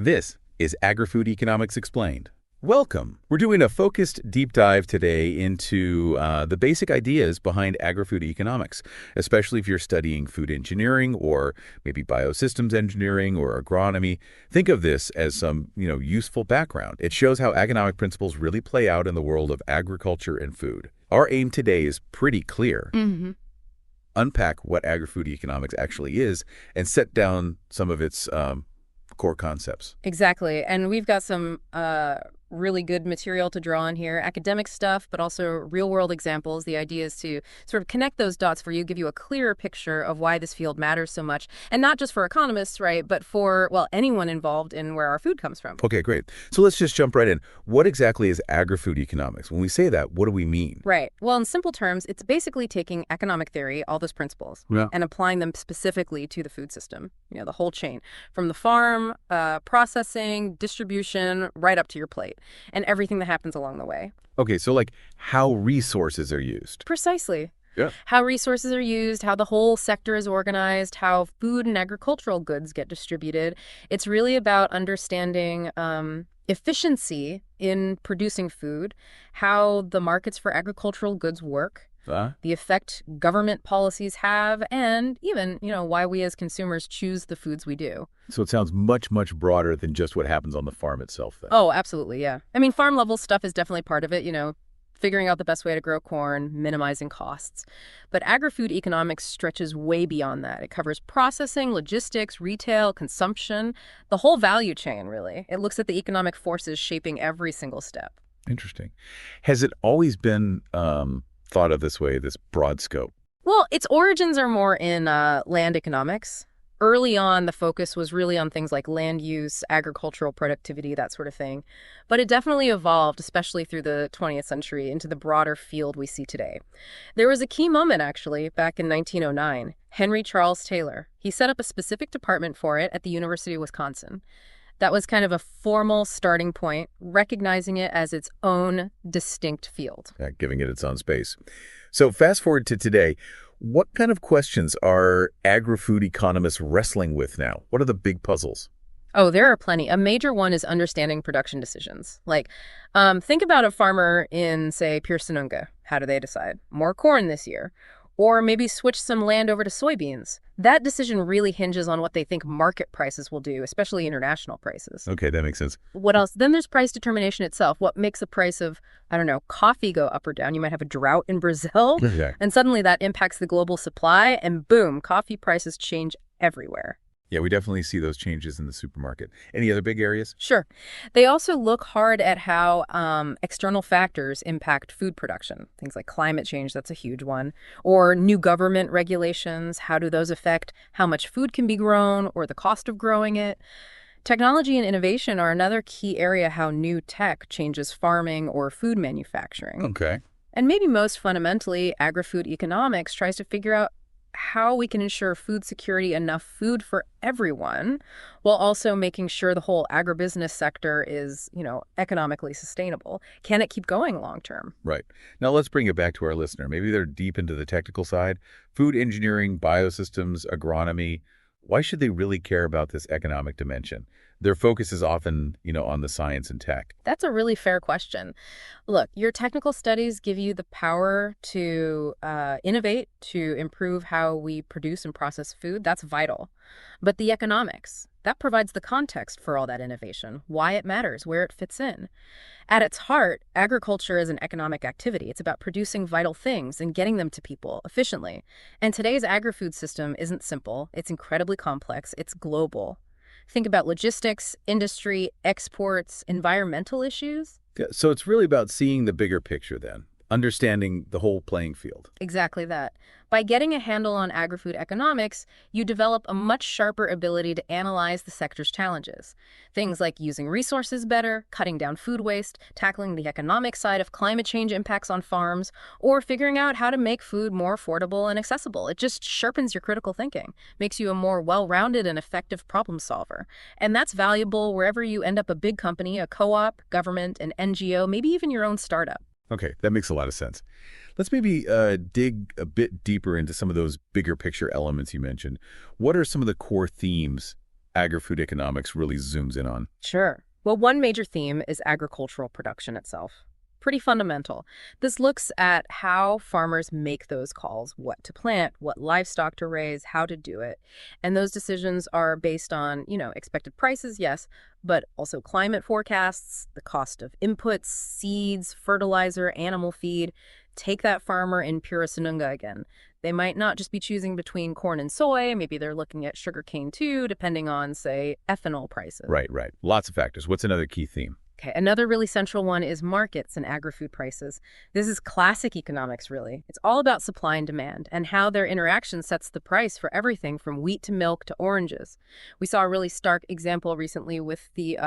This is Agri-Food Economics Explained. Welcome. We're doing a focused deep dive today into the basic ideas behind agri-food economics, especially if you're studying food engineering or maybe biosystems engineering or agronomy. Think of this as some, useful background. It shows how economic principles really play out in the world of agriculture and food. Our aim today is pretty clear. Unpack what agri-food economics actually is and set down some of its core concepts. Exactly. And we've got some really good material to draw on here, academic stuff, but also real-world examples. The idea is to sort of connect those dots for you, give you a clearer picture of why this field matters so much. And not just for economists, right, but for, well, anyone involved in where our food comes from. Okay, great. So let's just jump right in. What exactly is agri-food economics? When we say that, what do we mean? Right. Well, in simple terms, it's basically taking economic theory, all those principles, and applying them specifically to the food system, the whole chain, from the farm, processing, distribution, right up to your plate, and everything that happens along the way. Okay, so like how resources are used. Precisely. Yeah. How resources are used, how the whole sector is organized, how food and agricultural goods get distributed. It's really about understanding efficiency in producing food, how the markets for agricultural goods work, the effect government policies have, and even, why we as consumers choose the foods we do. So it sounds much, much broader than just what happens on the farm itself then. Oh, absolutely, yeah. I mean, farm level stuff is definitely part of it, figuring out the best way to grow corn, minimizing costs. But agri-food economics stretches way beyond that. It covers processing, logistics, retail, consumption, the whole value chain, really. It looks at the economic forces shaping every single step. Interesting. Has it always been thought of this way, this broad scope? Well, its origins are more in land economics. Early on, the focus was really on things like land use, agricultural productivity, that sort of thing. But it definitely evolved, especially through the 20th century, into the broader field we see today. There was a key moment, actually, back in 1909. Henry Charles Taylor. He set up a specific department for it at the University of Wisconsin. That was kind of a formal starting point, recognizing it as its own distinct field. Yeah, giving it its own space. So fast forward to today. What kind of questions are agri-food economists wrestling with now? What are the big puzzles? Oh, there are plenty. A major one is understanding production decisions. Like, think about a farmer in, say, Pirsanunga. How do they decide? More corn this year. Or maybe switch some land over to soybeans. That decision really hinges on what they think market prices will do, especially international prices. Okay, that makes sense. What else? Then there's price determination itself. What makes the price of, coffee go up or down? You might have a drought in Brazil, and suddenly that impacts the global supply, and boom, coffee prices change everywhere. Yeah, we definitely see those changes in the supermarket. Any other big areas? Sure. They also look hard at how external factors impact food production. Things like climate change, that's a huge one. Or new government regulations, how do those affect how much food can be grown or the cost of growing it? Technology and innovation are another key area, how new tech changes farming or food manufacturing. Okay. And maybe most fundamentally, agri-food economics tries to figure out how we can ensure food security, enough food for everyone, while also making sure the whole agribusiness sector is, economically sustainable. Can it keep going long term? Right. Now let's bring it back to our listener. Maybe they're deep into the technical side. Food engineering, biosystems, agronomy. Why should they really care about this economic dimension? Their focus is often, on the science and tech. That's a really fair question. Look, your technical studies give you the power to innovate, to improve how we produce and process food. That's vital. But the economics, that provides the context for all that innovation, why it matters, where it fits in. At its heart, agriculture is an economic activity. It's about producing vital things and getting them to people efficiently. And today's agri-food system isn't simple. It's incredibly complex. It's global. Think about logistics, industry, exports, environmental issues. Yeah, so it's really about seeing the bigger picture then, understanding the whole playing field. Exactly that. By getting a handle on agri-food economics, you develop a much sharper ability to analyze the sector's challenges. Things like using resources better, cutting down food waste, tackling the economic side of climate change impacts on farms, or figuring out how to make food more affordable and accessible. It just sharpens your critical thinking, makes you a more well-rounded and effective problem solver. And that's valuable wherever you end up: a big company, a co-op, government, an NGO, maybe even your own startup. Okay, that makes a lot of sense. Let's maybe dig a bit deeper into some of those bigger picture elements you mentioned. What are some of the core themes Agri-Food Economics really zooms in on? Sure. Well, one major theme is agricultural production itself. Pretty fundamental. This looks at how farmers make those calls, what to plant, what livestock to raise, how to do it. And those decisions are based on, expected prices, yes, but also climate forecasts, the cost of inputs, seeds, fertilizer, animal feed. Take that farmer in Purasanunga again. They might not just be choosing between corn and soy. Maybe they're looking at sugarcane too, depending on, say, ethanol prices. Right, right. Lots of factors. What's another key theme? Okay, another really central one is markets and agri-food prices. This is classic economics, really. It's all about supply and demand and how their interaction sets the price for everything from wheat to milk to oranges. We saw a really stark example recently with the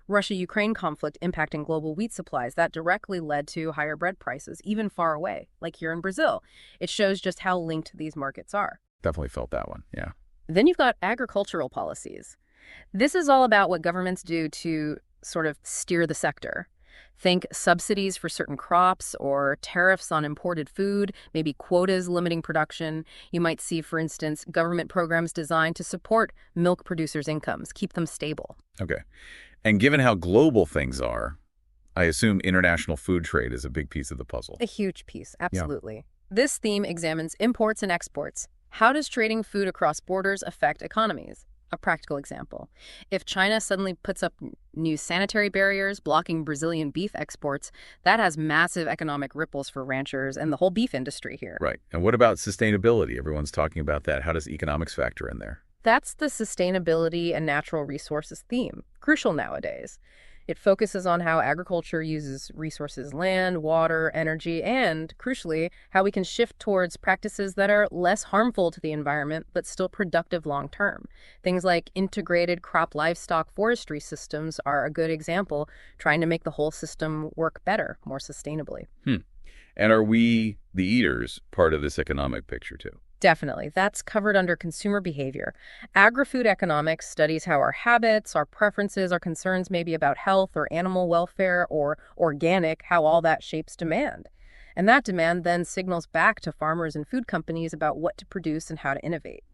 Russia-Ukraine conflict impacting global wheat supplies. That directly led to higher bread prices, even far away, like here in Brazil. It shows just how linked these markets are. Definitely felt that one, yeah. Then you've got agricultural policies. This is all about what governments do to sort of steer the sector. Think subsidies for certain crops or tariffs on imported food, maybe quotas limiting production. You might see, for instance, government programs designed to support milk producers' incomes, keep them stable. Okay. And given how global things are, I assume international food trade is a big piece of the puzzle. A huge piece, absolutely. Yeah. This theme examines imports and exports. How does trading food across borders affect economies? A practical example. If China suddenly puts up new sanitary barriers blocking Brazilian beef exports, that has massive economic ripples for ranchers and the whole beef industry here. Right. And what about sustainability? Everyone's talking about that. How does economics factor in there? That's the sustainability and natural resources theme, crucial nowadays. It focuses on how agriculture uses resources, land, water, energy, and, crucially, how we can shift towards practices that are less harmful to the environment but still productive long term. Things like integrated crop livestock forestry systems are a good example, trying to make the whole system work better, more sustainably. And are we, the eaters, part of this economic picture too? Definitely. That's covered under consumer behavior. Agri-Food Economics studies how our habits, our preferences, our concerns maybe about health or animal welfare or organic, how all that shapes demand. And that demand then signals back to farmers and food companies about what to produce and how to innovate.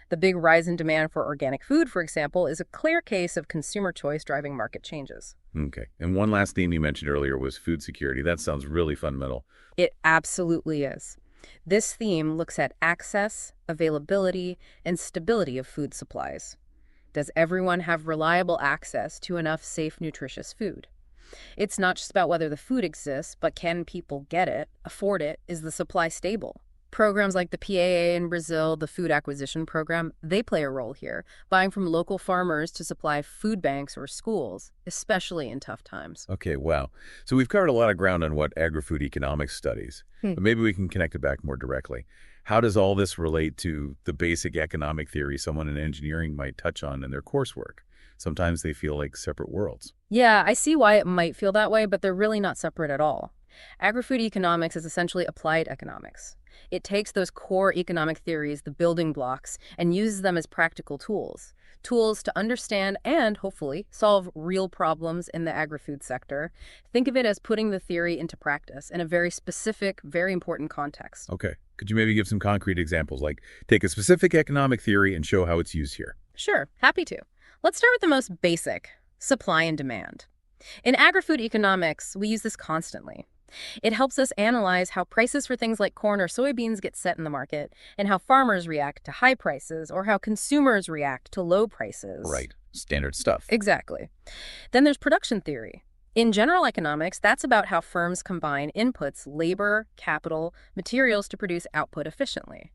The big rise in demand for organic food, for example, is a clear case of consumer choice driving market changes. Okay. And one last theme you mentioned earlier was food security. That sounds really fundamental. It absolutely is. This theme looks at access, availability, and stability of food supplies. Does everyone have reliable access to enough safe, nutritious food? It's not just about whether the food exists, but can people get it, afford it, is the supply stable? Programs like the PAA in Brazil, the Food Acquisition Program, they play a role here, buying from local farmers to supply food banks or schools, especially in tough times. Okay, wow. So we've covered a lot of ground on what agri-food economics studies, but maybe we can connect it back more directly. How does all this relate to the basic economic theory someone in engineering might touch on in their coursework? Sometimes they feel like separate worlds. Yeah, I see why it might feel that way, but they're really not separate at all. Agri-food economics is essentially applied economics. It takes those core economic theories, the building blocks, and uses them as practical tools. Tools to understand and, hopefully, solve real problems in the agri-food sector. Think of it as putting the theory into practice in a very specific, very important context. Okay. Could you maybe give some concrete examples, like take a specific economic theory and show how it's used here? Sure, happy to. Let's start with the most basic, supply and demand. In agri-food economics, we use this constantly. It helps us analyze how prices for things like corn or soybeans get set in the market and how farmers react to high prices or how consumers react to low prices. Right. Standard stuff. Exactly. Then there's production theory. In general economics, that's about how firms combine inputs, labor, capital, materials to produce output efficiently.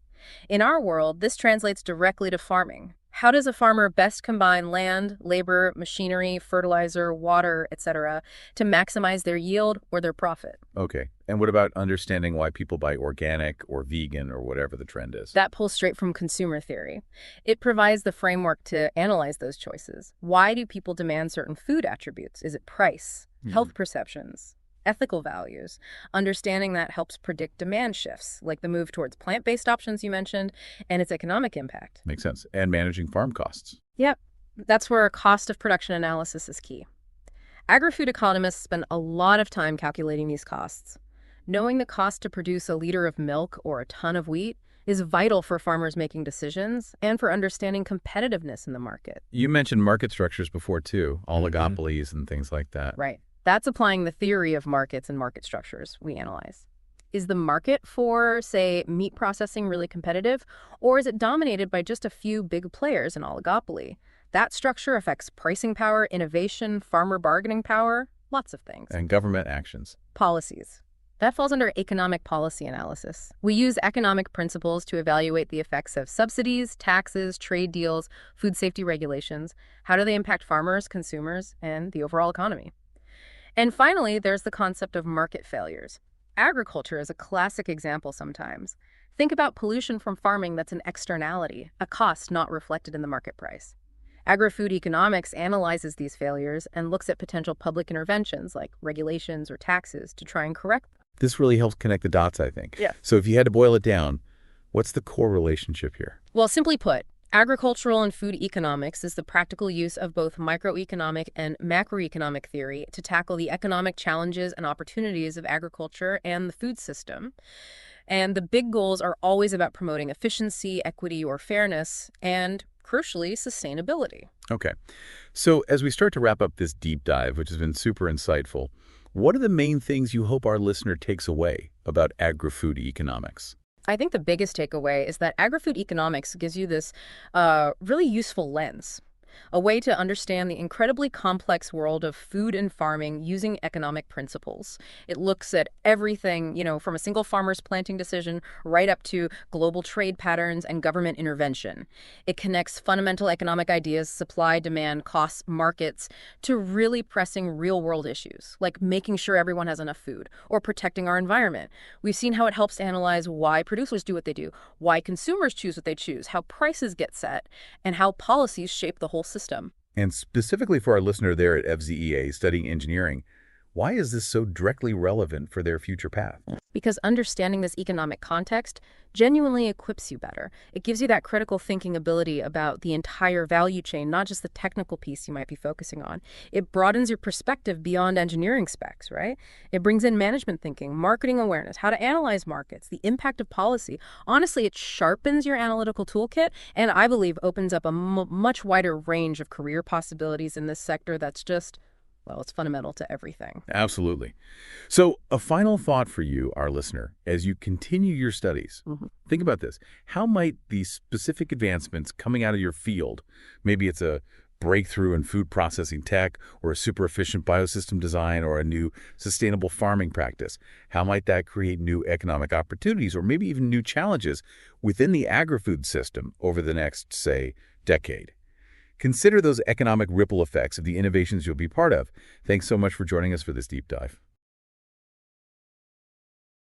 In our world, this translates directly to farming. How does a farmer best combine land, labor, machinery, fertilizer, water, etc., to maximize their yield or their profit? Okay. And what about understanding why people buy organic or vegan or whatever the trend is? That pulls straight from consumer theory. It provides the framework to analyze those choices. Why do people demand certain food attributes? Is it price, health perceptions, ethical values? Understanding that helps predict demand shifts, like the move towards plant-based options you mentioned, and its economic impact. Makes sense. And managing farm costs. Yep. That's where cost of production analysis is key. Agri-food economists spend a lot of time calculating these costs. Knowing the cost to produce a liter of milk or a ton of wheat is vital for farmers making decisions and for understanding competitiveness in the market. You mentioned market structures before, too, Mhm. oligopolies and things like that. Right. That's applying the theory of markets and market structures we analyze. Is the market for, say, meat processing really competitive, or is it dominated by just a few big players in oligopoly? That structure affects pricing power, innovation, farmer bargaining power, lots of things. And government actions. Policies. That falls under economic policy analysis. We use economic principles to evaluate the effects of subsidies, taxes, trade deals, food safety regulations. How do they impact farmers, consumers, and the overall economy? And finally, there's the concept of market failures. Agriculture is a classic example sometimes. Think about pollution from farming that's an externality, a cost not reflected in the market price. Agri-Food Economics analyzes these failures and looks at potential public interventions like regulations or taxes to try and correct them. This really helps connect the dots, I think. Yeah. So if you had to boil it down, what's the core relationship here? Well, simply put, agricultural and food economics is the practical use of both microeconomic and macroeconomic theory to tackle the economic challenges and opportunities of agriculture and the food system. And the big goals are always about promoting efficiency, equity, or fairness, and crucially, sustainability. Okay. So as we start to wrap up this deep dive, which has been super insightful, what are the main things you hope our listener takes away about agri-food economics? I think the biggest takeaway is that agri-food economics gives you this really useful lens, a way to understand the incredibly complex world of food and farming using economic principles. It looks at everything, from a single farmer's planting decision right up to global trade patterns and government intervention. It connects fundamental economic ideas, supply, demand, costs, markets, to really pressing real-world issues, like making sure everyone has enough food or protecting our environment. We've seen how it helps to analyze why producers do what they do, why consumers choose what they choose, how prices get set, and how policies shape the whole system. And specifically for our listener there at FZEA studying engineering, why is this so directly relevant for their future path? Because understanding this economic context genuinely equips you better. It gives you that critical thinking ability about the entire value chain, not just the technical piece you might be focusing on. It broadens your perspective beyond engineering specs, right? It brings in management thinking, marketing awareness, how to analyze markets, the impact of policy. Honestly, it sharpens your analytical toolkit, and I believe opens up a much wider range of career possibilities in this sector that's just, well, it's fundamental to everything. Absolutely. So a final thought for you, our listener, as you continue your studies. Think about this. How might these specific advancements coming out of your field, maybe it's a breakthrough in food processing tech or a super efficient biosystem design or a new sustainable farming practice, how might that create new economic opportunities or maybe even new challenges within the agri-food system over the next, say, decade? Consider those economic ripple effects of the innovations you'll be part of. Thanks so much for joining us for this deep dive.